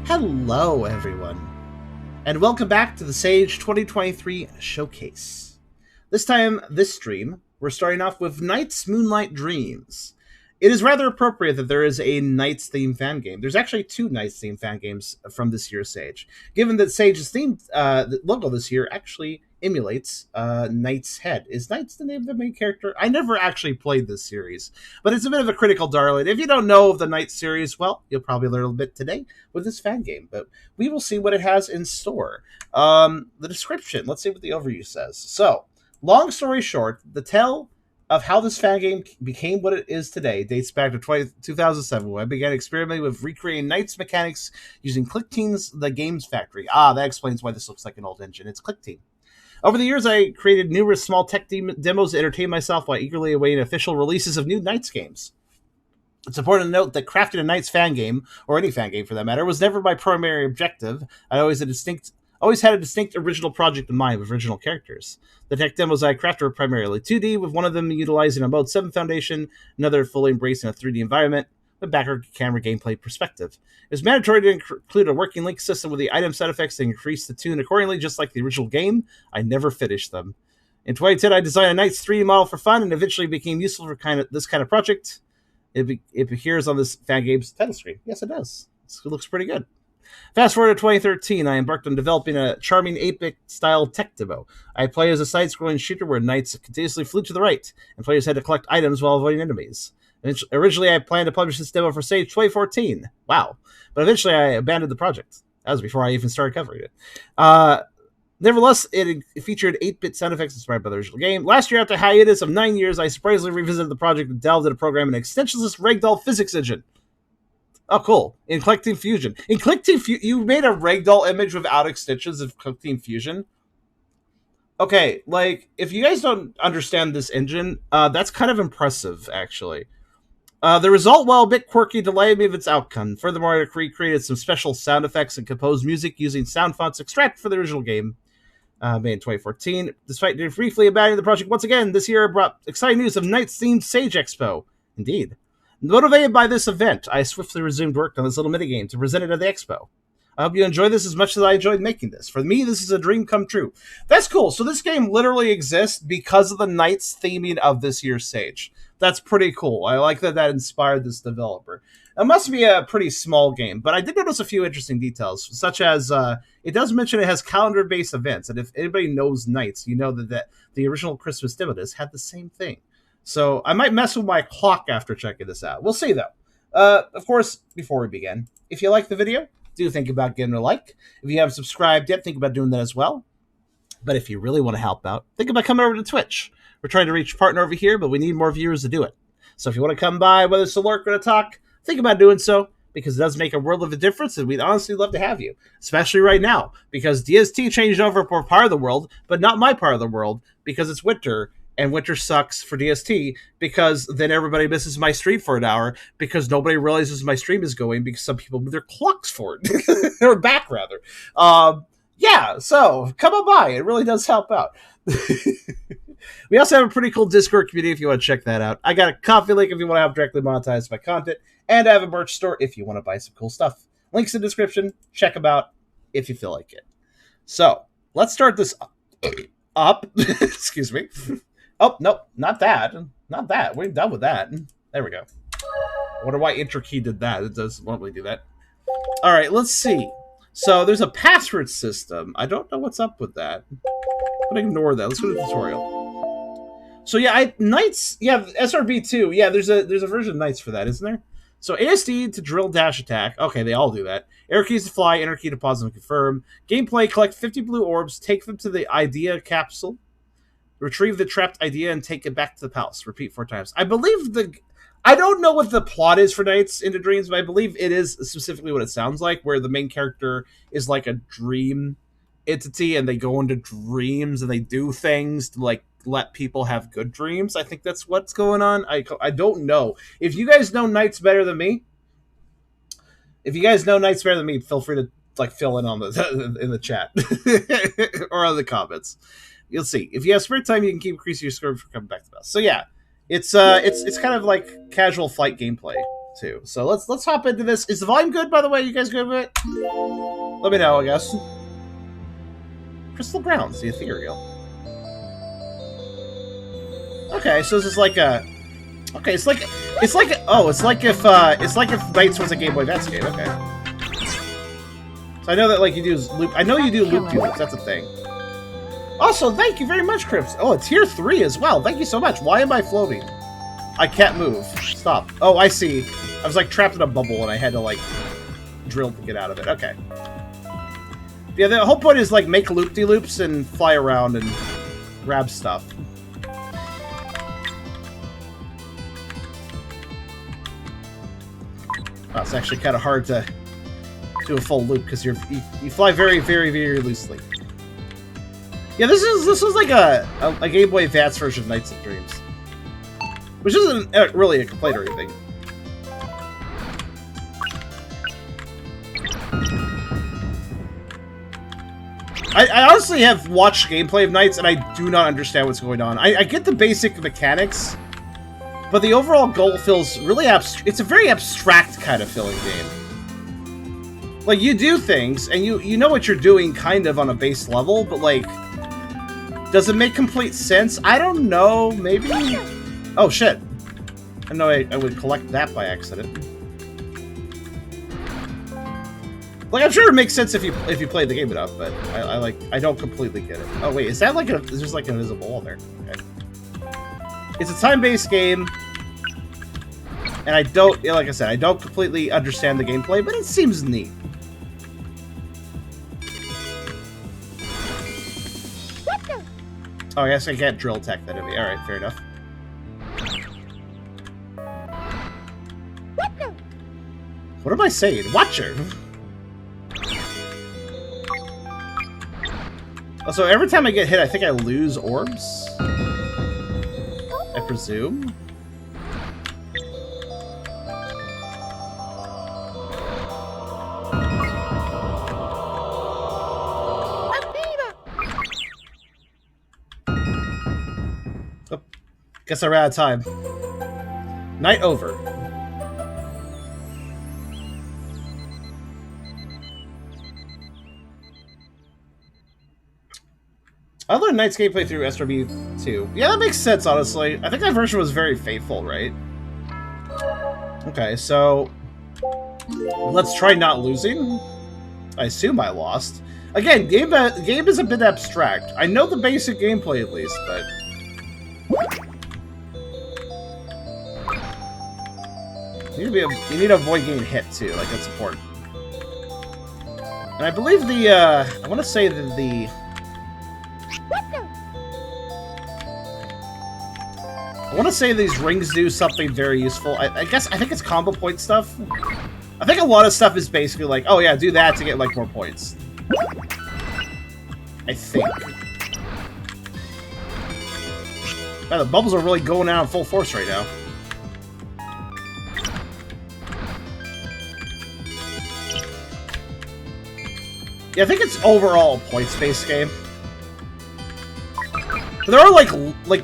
Hello, everyone, and welcome back to the Sage 2023 Showcase. This time, this stream, we're starting off with Knight's Moonlight Dreams. It is rather appropriate that there is a Knight's theme fan game. There's actually two Knight's theme fan games from this year's Sage, given that Sage's theme logo this year actually emulates Knight's head. Is Knight's the name of the main character? I never actually played this series, but it's a bit of a critical darling. If you don't know of the Knight series, well, you'll probably learn a bit today with this fan game, but we will see what it has in store. The description, let's see what the overview says. So, long story short, the tale of how this fan game became what it is today dates back to 2007, when I began experimenting with recreating Knight's mechanics using ClickTeam's The Games Factory. That explains why this looks like an old engine. It's ClickTeam. Over the years, I created numerous small tech demos to entertain myself while eagerly awaiting official releases of new Knights games. It's important to note that crafting a Knights fan game, or any fan game for that matter, was never my primary objective. I always had a distinct original project in mind with original characters. The tech demos I crafted were primarily 2D, with one of them utilizing a Mode 7 foundation, another fully embracing a 3D environment, with backward camera gameplay perspective. It was mandatory to include a working link system with the item sound effects to increase the tune accordingly, just like the original game. I never finished them. In 2010, I designed a Knight's 3D model for fun, and eventually became useful for this kind of project. It appears on this fan game's title screen. Yes, it does. It looks pretty good. Fast forward to 2013, I embarked on developing a charming 8-bit style tech demo. I play as a side-scrolling shooter where knights continuously flew to the right, and players had to collect items while avoiding enemies. Originally, I planned to publish this demo for Sage 2014. Wow. But eventually, I abandoned the project. That was before I even started covering it. Nevertheless, it featured 8-bit sound effects inspired by the original game. Last year, after a hiatus of 9 years, I surprisingly revisited the project and delved into programming an extensionless ragdoll physics engine. Oh, cool. In ClickTeam Fusion. In ClickTeam Fusion, you made a ragdoll image without extensions of ClickTeam Fusion? Okay, like, if you guys don't understand this engine, that's kind of impressive, actually. The result, while a bit quirky, delighted me with its outcome. Furthermore, I recreated some special sound effects and composed music using sound fonts extracted from the original game, made in 2014. Despite briefly abandoning the project once again, this year brought exciting news of Knight's-themed Sage Expo. Indeed. Motivated by this event, I swiftly resumed work on this little minigame to present it at the expo. I hope you enjoy this as much as I enjoyed making this. For me, this is a dream come true. That's cool. So this game literally exists because of the Knights theming of this year's Sage. That's pretty cool. I like that inspired this developer. It must be a pretty small game, but I did notice a few interesting details, such as it does mention it has calendar-based events, and if anybody knows Knights, you know that the original Christmas demo disc had the same thing. So I might mess with my clock after checking this out. We'll see, though. Of course, before we begin, if you like the video, do think about giving it a like. If you haven't subscribed yet, think about doing that as well. But if you really want to help out, think about coming over to Twitch. We're trying to reach a partner over here, but we need more viewers to do it. So if you want to come by, whether it's to lurk or to talk, think about doing so, because it does make a world of a difference, and we'd honestly love to have you, especially right now, because DST changed over for part of the world, but not my part of the world, because it's winter, and winter sucks for DST, because then everybody misses my stream for an hour, because nobody realizes my stream is going, because some people move their clocks for it. Or back, rather. Yeah, so come on by. It really does help out. We also have a pretty cool Discord community if you want to check that out. I got a coffee link if you want to have directly monetized my content, and I have a merch store if you want to buy some cool stuff. Links in the description. Check them out if you feel like it. So, let's start this up. Excuse me. Oh, no, not that. Not that. We're done with that. There we go. I wonder why Enter Key did that. It doesn't normally do that. All right, let's see. So, there's a password system. I don't know what's up with that. But ignore that. Let's go to the tutorial. So, yeah, Knights, yeah, SRB2. Yeah, there's a version of Knights for that, isn't there? So, ASD to drill dash attack. Okay, they all do that. Air keys to fly, enter key to pause and confirm. Gameplay, collect 50 blue orbs, take them to the idea capsule. Retrieve the trapped idea and take it back to the palace. Repeat 4 times. I believe I don't know what the plot is for Knights into Dreams, but I believe it is specifically what it sounds like, where the main character is like a dream entity, and they go into dreams and they do things to like let people have good dreams. I think that's what's going on. I don't know. If you guys know Knights better than me, feel free to like fill in on in the chat or on the comments. You'll see. If you have spare time, you can keep increasing your score for coming back to us. So yeah, it's kind of like casual flight gameplay. too. So let's hop into this. Is the volume good, by the way? You guys good with it? Let me know, I guess. Crystal Browns, the ethereal. Okay, so this is like a. Okay, it's like if Knights was a Game Boy Advance game. Okay. So I know that like you do loop. I know you do loop-de-loops. That's a thing. Also, thank you very much, Crips. Oh, it's tier 3 as well. Thank you so much. Why am I floating? I can't move. Stop. Oh, I see. I was like trapped in a bubble and I had to like drill to get out of it. Okay. Yeah, the whole point is like make loop-de-loops and fly around and grab stuff. Oh, it's actually kind of hard to do a full loop because you fly very, very, very loosely. Yeah, this was like a Game Boy Advance version of Nights and Dreams, which isn't really a complaint or anything. I honestly have watched gameplay of Nights and I do not understand what's going on. I get the basic mechanics, but the overall goal feels really it's a very abstract kind of feeling game. Like, you do things, and you know what you're doing kind of on a base level, but, like, does it make complete sense? I don't know, maybe? Oh, shit. I know I would collect that by accident. Like, I'm sure it makes sense if you play the game enough, but I don't completely get it. Oh, wait, is that like is there's like an invisible wall there? Okay. It's a time-based game, and I don't, like I said, I don't completely understand the gameplay, but it seems neat. Oh, I guess I can't drill tech that enemy. Alright, fair enough. What am I saying? Watcher! Also, every time I get hit, I think I lose orbs. I presume. Oh, guess I ran out of time. Night over. I learned Knight's gameplay through SRB 2. Yeah, that makes sense, honestly. I think that version was very faithful, right? Okay, so let's try not losing. I assume I lost. Again, game is a bit abstract. I know the basic gameplay at least, but you need to avoid getting hit too. Like, that's important. And I believe the I want to say that the these rings do something very useful. I think it's combo point stuff. I think a lot of stuff is basically like, oh yeah, do that to get like more points. I think. Man, the bubbles are really going out in full force right now. Yeah, I think it's overall a points-based game. There are like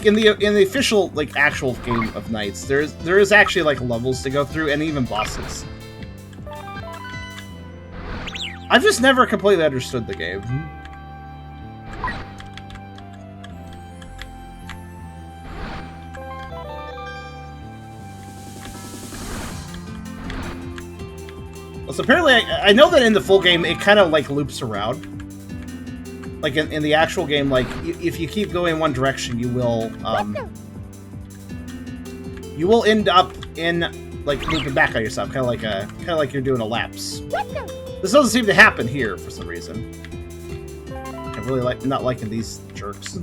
in the official like actual game of Nights, there is actually like levels to go through and even bosses. I've just never completely understood the game. So apparently, I know that in the full game it kind of like loops around. Like in the actual game, like if you keep going in one direction, you will end up in like looping back on yourself, kind of like you're doing a lapse. This doesn't seem to happen here for some reason. I'm really not liking these jerks.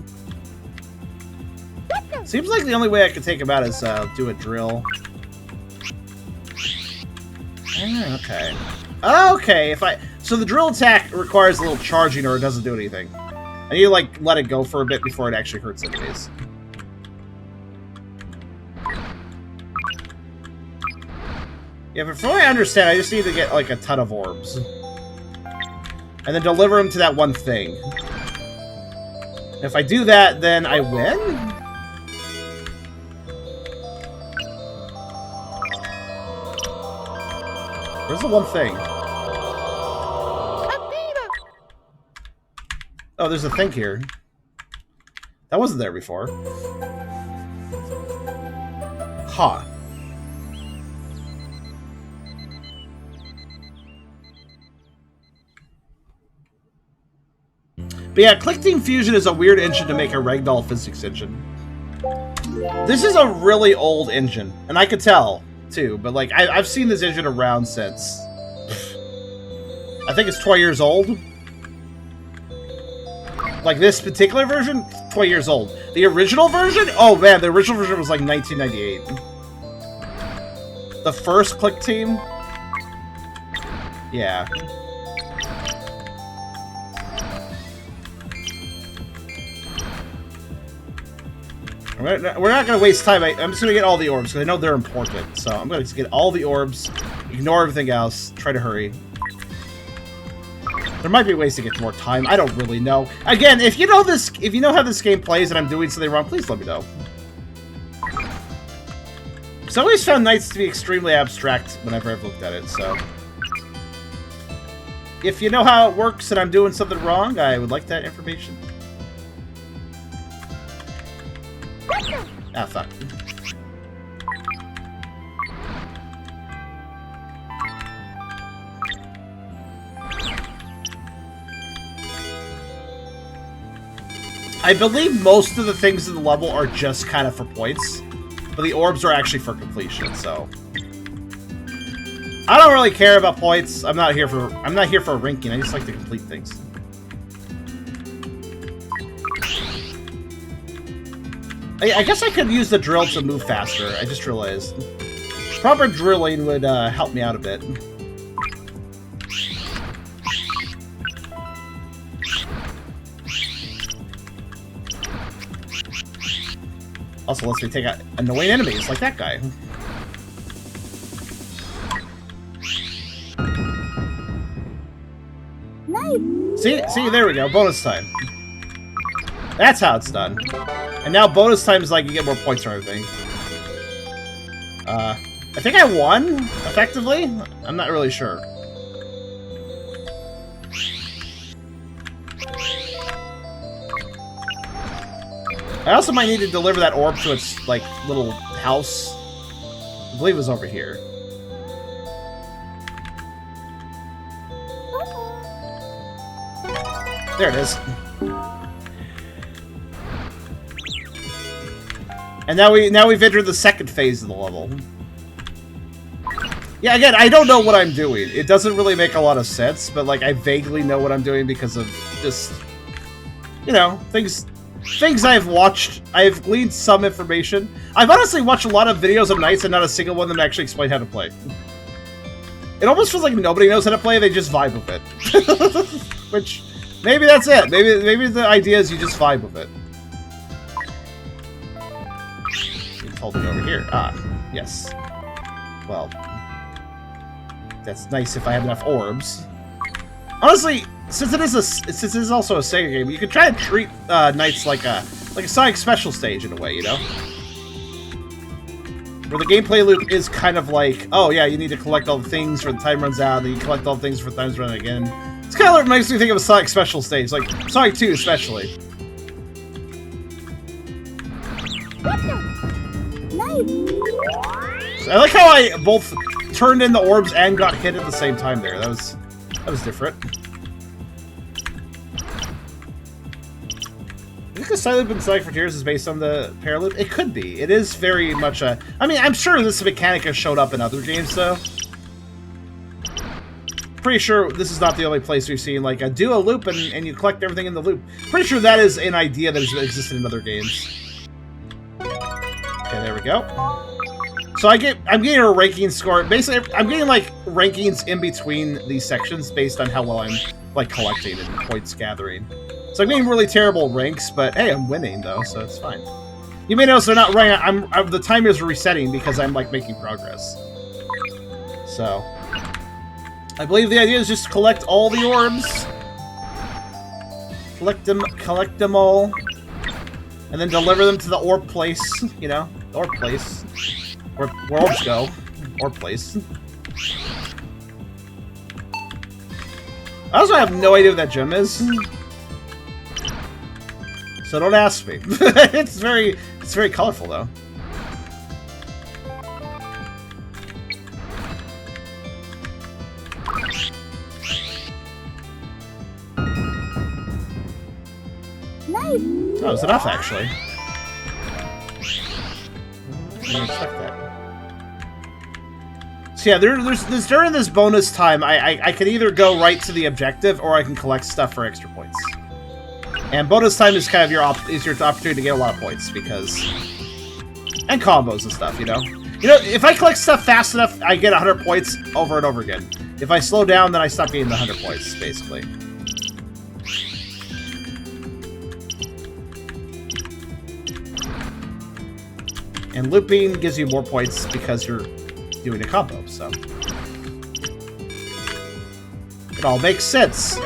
Seems like the only way I could take them out is do a drill. Okay. Okay, so the drill attack requires a little charging or it doesn't do anything. I need to, like, let it go for a bit before it actually hurts enemies. Yeah, from what I understand, I just need to get, like, a ton of orbs. And then deliver them to that one thing. And if I do that, then I win? Where's the one thing? Oh, there's a thing here. That wasn't there before. Huh. But yeah, Click Team Fusion is a weird engine to make a ragdoll physics engine. This is a really old engine, and I could tell, too. But, like, I've seen this engine around since... I think it's 20 years old. Like, this particular version, 20 years old. The original version? Oh, man, the original version was, like, 1998. The first Click Team? Yeah. We're not going to waste time. I'm just going to get all the orbs, because I know they're important. So I'm going to get all the orbs, ignore everything else, try to hurry. There might be ways to get more time. I don't really know. Again, if you know how this game plays and I'm doing something wrong, please let me know. Because I always found Nights to be extremely abstract whenever I've looked at it, so... If you know how it works and I'm doing something wrong, I would like that information. Ah, fuck. I believe most of the things in the level are just kind of for points, but the orbs are actually for completion, so... I don't really care about points. I'm not here for ranking. I just like to complete things. I guess I could use the drill to move faster. I just realized. Proper drilling would help me out a bit. Also lets me take out annoying enemies like that guy. Nice. See, there we go. Bonus time. That's how it's done. And now bonus time is like you get more points or everything. I think I won, effectively? I'm not really sure. I also might need to deliver that orb to its, like, little house. I believe it was over here. There it is. And now we've entered the second phase of the level. Yeah, again, I don't know what I'm doing. It doesn't really make a lot of sense, but like I vaguely know what I'm doing because of just, you know, things I've watched. I've gleaned some information. I've honestly watched a lot of videos of Nights and not a single one of them actually explain how to play. It almost feels like nobody knows how to play, they just vibe with it. Which, maybe that's it. Maybe the idea is you just vibe with it. Holding over here. Ah, yes. Well, that's nice if I have enough orbs. Honestly, since it is also a Sega game, you could try and treat Nights like a Sonic Special stage in a way, you know, where the gameplay loop is kind of like, oh yeah, you need to collect all the things for the time runs out, then you collect all the things for the time's running again. It's kind of what makes me think of a Sonic Special stage, like Sonic 2 especially. I like how I both turned in the orbs and got hit at the same time there. That was different. I think the Silent and Sonic Frontiers is based on the Paraloop. It could be. It is very much a... I mean, I'm sure this mechanic has showed up in other games, though. Pretty sure this is not the only place we've seen, like, do a loop and you collect everything in the loop. Pretty sure that is an idea that has existed in other games. Okay, there we go. So I'm getting a ranking score. Basically, I'm getting like rankings in between these sections based on how well I'm like collecting and points gathering. So I'm getting really terrible ranks, but hey, I'm winning though, so it's fine. You may notice they're not running. The timer is resetting because I'm like making progress. So I believe the idea is just collect all the orbs, collect them all, and then deliver them to the orb place. You know, the orb place. Where orbs go. Orb place. I also have no idea what that gem is. So don't ask me. It's very colorful though. Oh, it's enough actually. I didn't expect that. So yeah, there's during this bonus time, I can either go right to the objective or I can collect stuff for extra points. And bonus time is kind of your opportunity to get a lot of points because, and combos and stuff, you know. If I collect stuff fast enough, I get 100 points over and over again. If I slow down, then I stop getting the 100 points, basically. And looping gives you more points because you're doing a combo, so it all makes sense.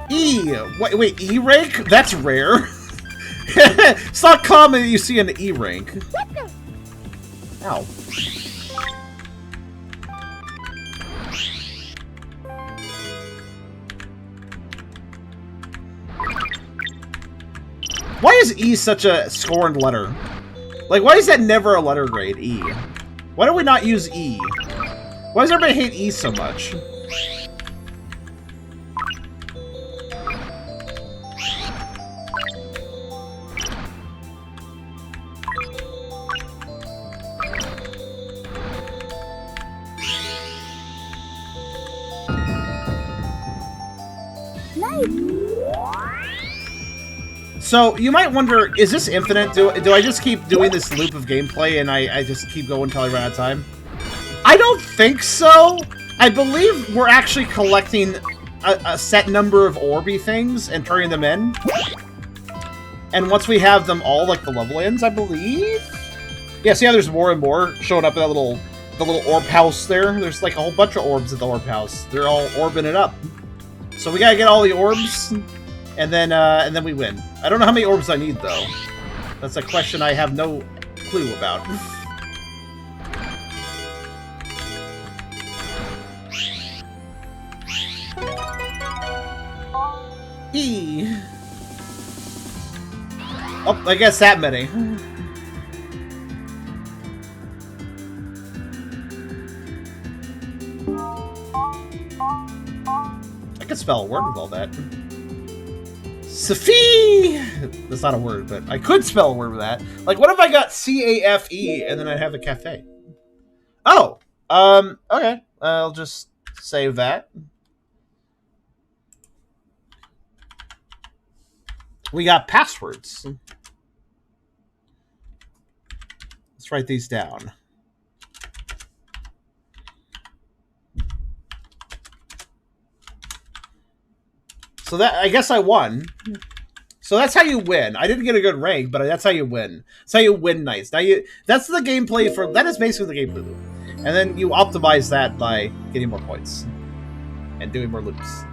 E! Wait, E rank? That's rare. It's not common that you see an E rank. Ow. Why is E such a scorned letter? Like, why is that never a letter grade, E? Why do we not use E? Why does everybody hate E so much? So, you might wonder, is this infinite? Do I just keep doing this loop of gameplay and I just keep going until I run out of time? I don't think so! I believe we're actually collecting a set number of Orby things and turning them in. And once we have them all, like, the level ends, I believe? Yeah, see how there's more and more showing up in that the little orb house there? There's, like, a whole bunch of orbs at the orb house. They're all orbing it up. So we gotta get all the orbs, and then we win. I don't know how many orbs I need, though. That's a question I have no clue about. E. Oh, I guess that many. I could spell a word with all that. Safi! That's not a word, but I could spell a word with that. Like, what if I got C-A-F-E and then I'd have a cafe? Oh! Okay. I'll just save that. We got passwords. Let's write these down. So that, I guess I won. So that's how you win. I didn't get a good rank, but that's how you win. That's how you win nights. That's the gameplay that is basically the gameplay loop. And then you optimize that by getting more points and doing more loops.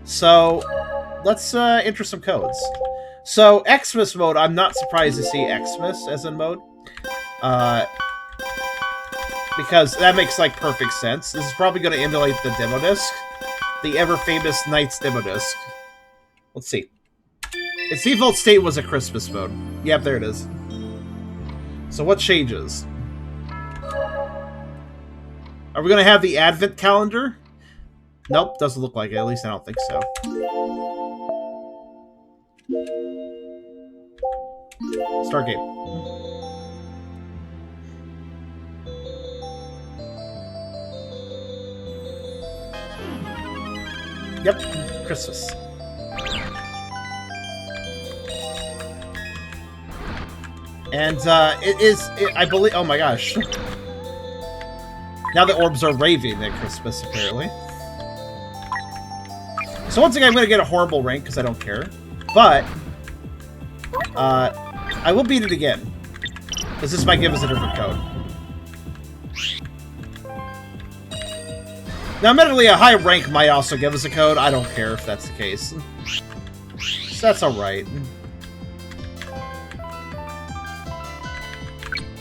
So let's enter some codes. So Xmas mode, I'm not surprised to see Xmas as in mode. Because that makes like perfect sense. This is probably going to emulate the demo disc. The ever-famous NiGHTS demo disc. Let's see. Its default state was a Christmas mode. Yep, there it is. So what changes? Are we going to have the Advent calendar? Nope, doesn't look like it. At least I don't think so. Start game. Yep, Christmas. And I believe, oh my gosh. Now the orbs are raving at Christmas, apparently. So once again, I'm going to get a horrible rank because I don't care. But, I will beat it again. Because this might give us a different code. Now, admittedly, a high rank might also give us a code. I don't care if that's the case. So that's alright.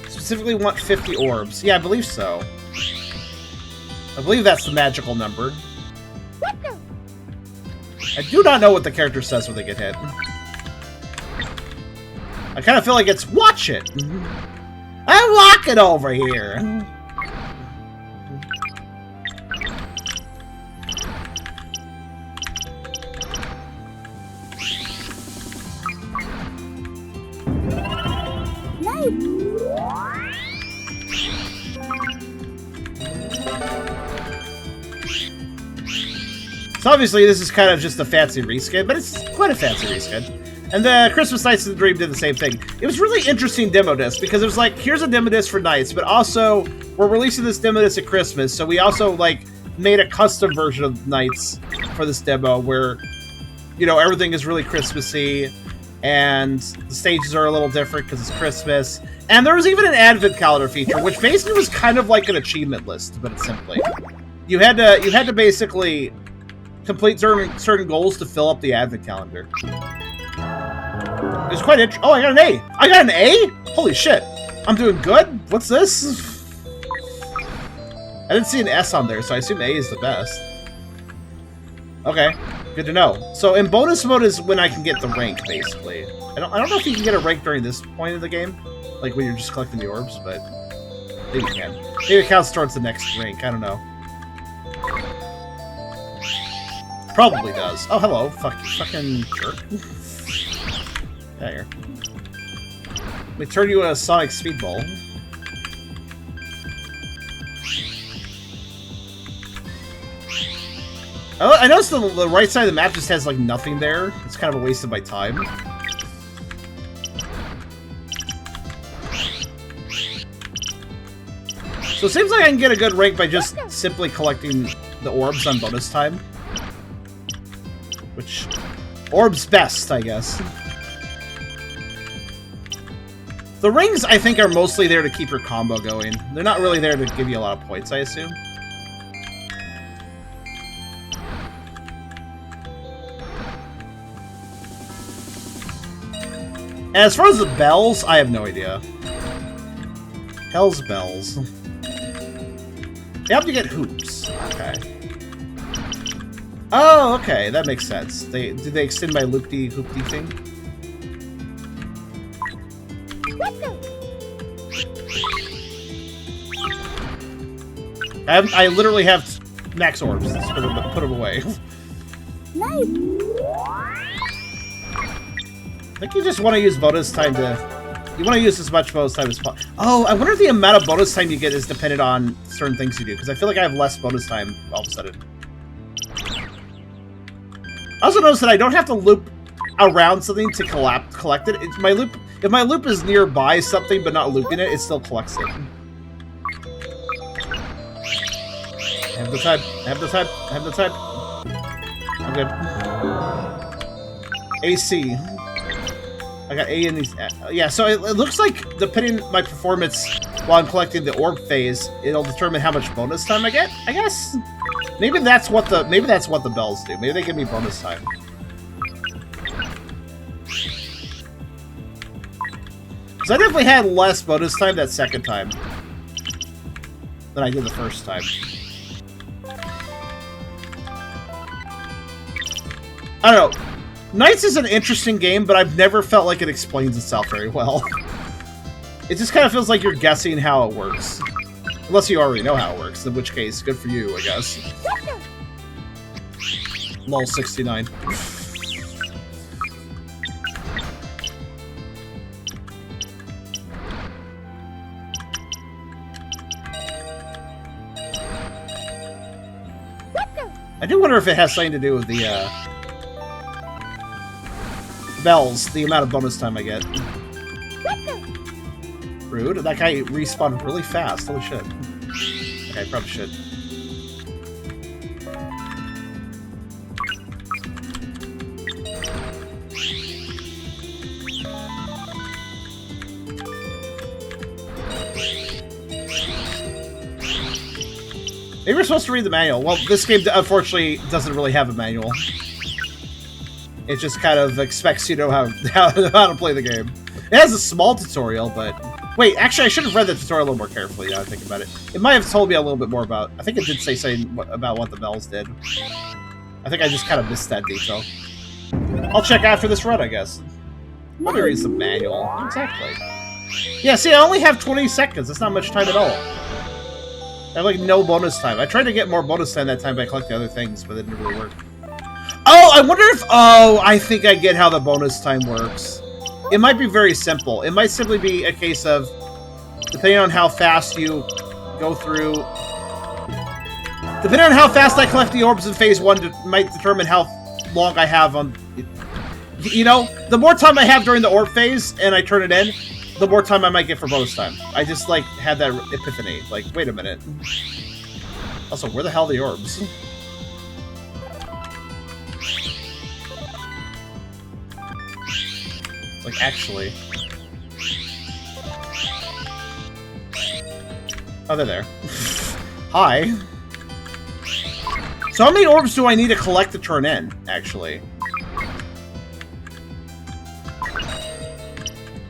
Specifically want 50 orbs. Yeah, I believe so. I believe that's the magical number. I do not know what the character says when they get hit. I kind of feel like it's, watch it! I'm walking over here! So obviously this is kind of just a fancy reskin, but it's quite a fancy reskin. And the Christmas Nights of the Dream did the same thing. It was really interesting demo disc, because it was like, here's a demo disc for Nights, but also, we're releasing this demo disc at Christmas, so we also, like, made a custom version of Nights for this demo, where, you know, everything is really Christmassy, and the stages are a little different because it's Christmas. And there was even an advent calendar feature, which basically was kind of like an achievement list, to put it simply. You had to basically complete certain goals to fill up the advent calendar. It was quite interesting. Oh, I got an A! I got an A?! Holy shit! I'm doing good? What's this? I didn't see an S on there, so I assume A is the best. Okay, good to know. So in bonus mode is when I can get the rank, basically. I don't know if you can get a rank during this point of the game, like when you're just collecting the orbs, but maybe you can. Maybe it counts towards the next rank. I don't know. Probably does. Oh, hello, fucking jerk. Yeah, here. Let me turn you into a Sonic Speedball. Oh, I noticed the right side of the map just has, like, nothing there. It's kind of a waste of my time. So it seems like I can get a good rank by just simply collecting the orbs on bonus time. Which... orbs best, I guess. The rings, I think, are mostly there to keep your combo going. They're not really there to give you a lot of points, I assume. And as far as the bells, I have no idea. Hell's bells. They have to get hoops. Okay. Oh, okay, that makes sense. Did they extend my loop-de-hoop-de thing? I literally have max orbs. Let's put them away. Nice. I think you just want to use bonus time to... You want to use as much bonus time as possible. Oh, I wonder if the amount of bonus time you get is dependent on certain things you do, because I feel like I have less bonus time all of a sudden. I also noticed that I don't have to loop around something to collect it. It's my loop. If my loop is nearby something but not looping it, it still collects it. I have the type. I have the type. I have the type. I'm good. AC. I got A in these. Yeah, so it looks like depending on my performance while I'm collecting the orb phase, it'll determine how much bonus time I get. I guess. Maybe that's what the bells do. Maybe they give me bonus time. Because I definitely had less bonus time that second time than I did the first time. I don't know. Nights is an interesting game, but I've never felt like it explains itself very well. It just kind of feels like you're guessing how it works. Unless you already know how it works, in which case, good for you, I guess. Lol 69. I do wonder if it has something to do with the, bells, the amount of bonus time I get. Rude. That guy respawned really fast. Holy shit. Okay, I probably should. Maybe we're supposed to read the manual. Well, this game, unfortunately, doesn't really have a manual. It just kind of expects you to know how to play the game. It has a small tutorial, but Wait, actually, I should have read the tutorial a little more carefully now I think about it. It might have told me a little bit more about... I think it did say something about what the bells did. I think I just kind of missed that detail. I'll check after this run, I guess. Let me read the manual. Exactly. Yeah, see, I only have 20 seconds. That's not much time at all. I have, like, no bonus time. I tried to get more bonus time that time by collecting other things, but it didn't really work. Oh, I wonder if... Oh, I think I get how the bonus time works. It might be very simple. It might simply be a case of, depending on how fast you go through... Depending on how fast I collect the orbs in Phase 1, might determine how long I have on... You know, the more time I have during the orb phase, and I turn it in, the more time I might get for bonus time. I just, like, had that epiphany. Like, wait a minute. Also, where the hell are the orbs? Like, actually. Oh, they're there. Hi. So how many orbs do I need to collect to turn in, actually?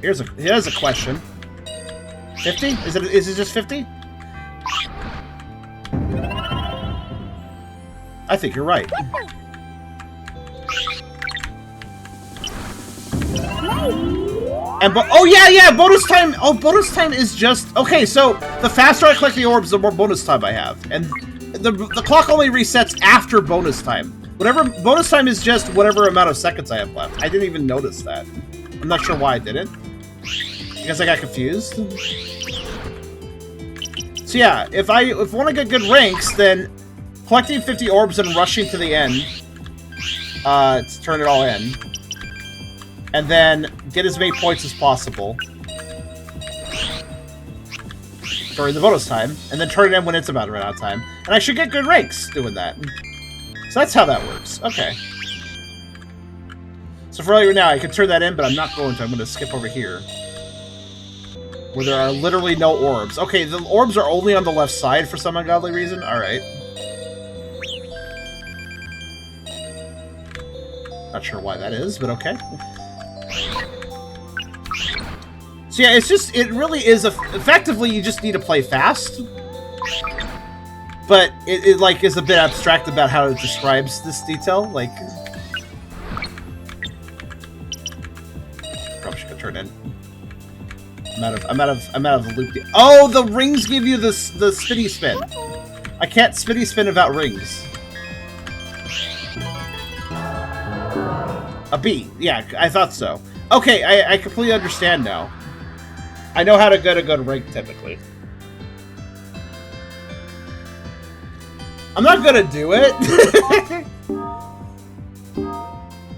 Here's a question. 50? Is it just 50? I think you're right. And oh yeah, bonus time. Oh, bonus time is just okay. So the faster I collect the orbs, the more bonus time I have, and the clock only resets after bonus time. Whatever bonus time is, just whatever amount of seconds I have left. I didn't even notice that. I'm not sure why I didn't. Because I got confused. So yeah, if I want to get good ranks, then collecting 50 orbs and rushing to the end to turn it all in. And then get as many points as possible during the bonus time, and then turn it in when it's about to run out of time. And I should get good ranks doing that. So that's how that works. Okay. So for right now, I can turn that in, but I'm not going to. I'm going to skip over here, where there are literally no orbs. Okay, the orbs are only on the left side for some ungodly reason. Alright. Not sure why that is, but okay. So yeah, it really is, effectively you just need to play fast. But it like is a bit abstract about how it describes this detail, like... Probably should go turn in. I'm out of the loop. Oh, the rings give you the spinny spin. I can't spinny spin without rings. A B. Yeah, I thought so. Okay, I completely understand now. I know how to get a good rank, typically. I'm not gonna do it!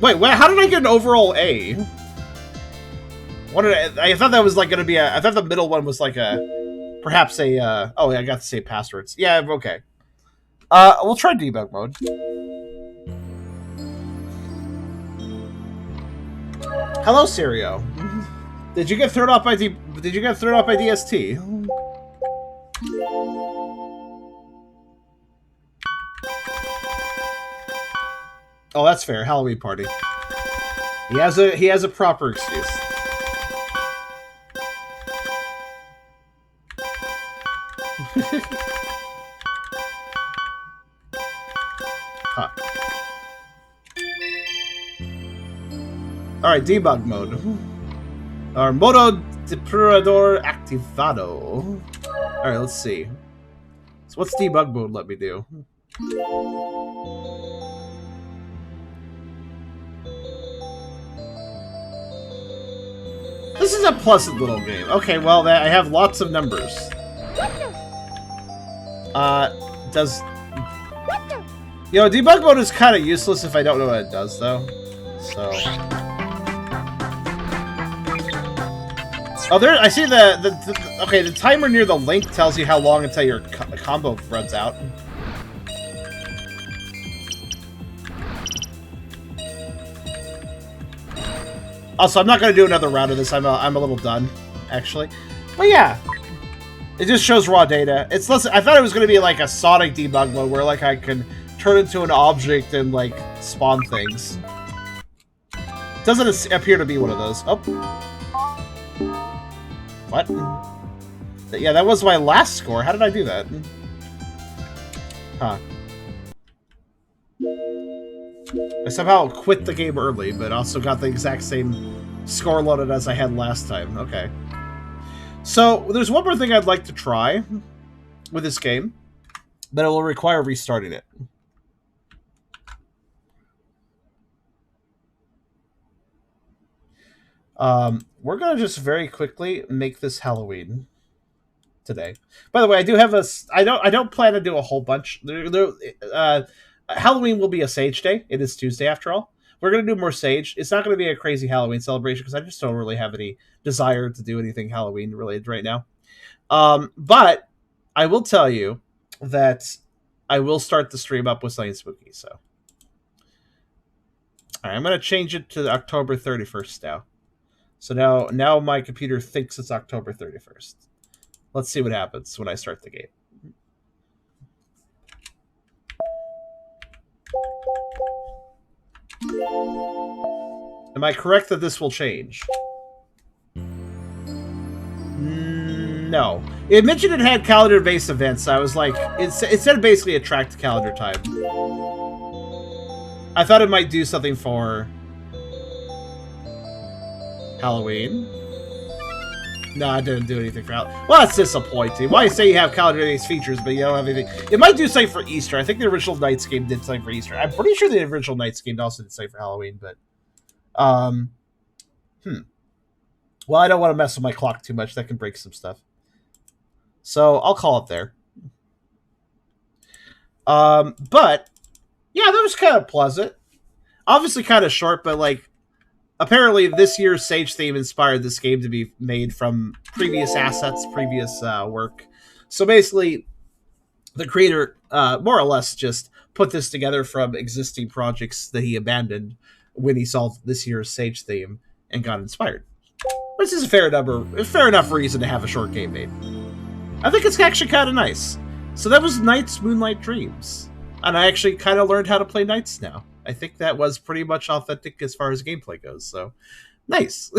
Wait, how did I get an overall A? I thought that was like gonna be I thought the middle one was like perhaps a, oh, I got to say passwords. Yeah, okay. We'll try debug mode. Hello, Sirio. Did you get thrown off by DST? Oh, that's fair. Halloween party. He has a proper excuse. Huh. Alright, debug mode. Or modo depurador activado. Alright, let's see. So what's debug mode let me do? This is a pleasant little game. Okay, well, I have lots of numbers. Does... You know, debug mode is kind of useless if I don't know what it does, though. So... Oh, there! I see okay, the timer near the link tells you how long until your combo runs out. Also, I'm not going to do another round of this. I'm a little done, actually. But yeah, it just shows raw data. It's less. I thought it was going to be like a Sonic debug mode where like I can turn into an object and like spawn things. Doesn't appear to be one of those. Oh. What? Yeah, that was my last score. How did I do that? Huh. I somehow quit the game early, but also got the exact same score loaded as I had last time. Okay. So, there's one more thing I'd like to try with this game, but it will require restarting it. We're going to just very quickly make this Halloween today. By the way, I do have a... I don't plan to do a whole bunch. Halloween will be a Sage Day. It is Tuesday, after all. We're going to do more Sage. It's not going to be a crazy Halloween celebration because I just don't really have any desire to do anything Halloween related right now. But I will tell you that I will start the stream up with something spooky. So, all right, I'm going to change it to October 31st now. So now my computer thinks it's October 31st. Let's see what happens when I start the game. Am I correct that this will change? No. It mentioned it had calendar-based events. So I was like, it said basically attract calendar time. I thought it might do something for Halloween. No, I didn't do anything for Halloween. Well, that's disappointing. Why say you have calendar-based features, but you don't have anything? It might do something for Easter. I think the original Nights game did something for Easter. I'm pretty sure the original Nights game also did something for Halloween, but... Well, I don't want to mess with my clock too much. That can break some stuff. So, I'll call it there. But, yeah, that was kind of pleasant. Obviously kind of short, but, like, apparently, this year's Sage theme inspired this game to be made from previous assets, previous work. So basically, the creator more or less just put this together from existing projects that he abandoned when he saw this year's Sage theme and got inspired. Which is a fair enough reason to have a short game made. I think it's actually kind of nice. So that was Knight's Moonlight Dreams. And I actually kind of learned how to play Knights now. I think that was pretty much authentic as far as gameplay goes, so nice.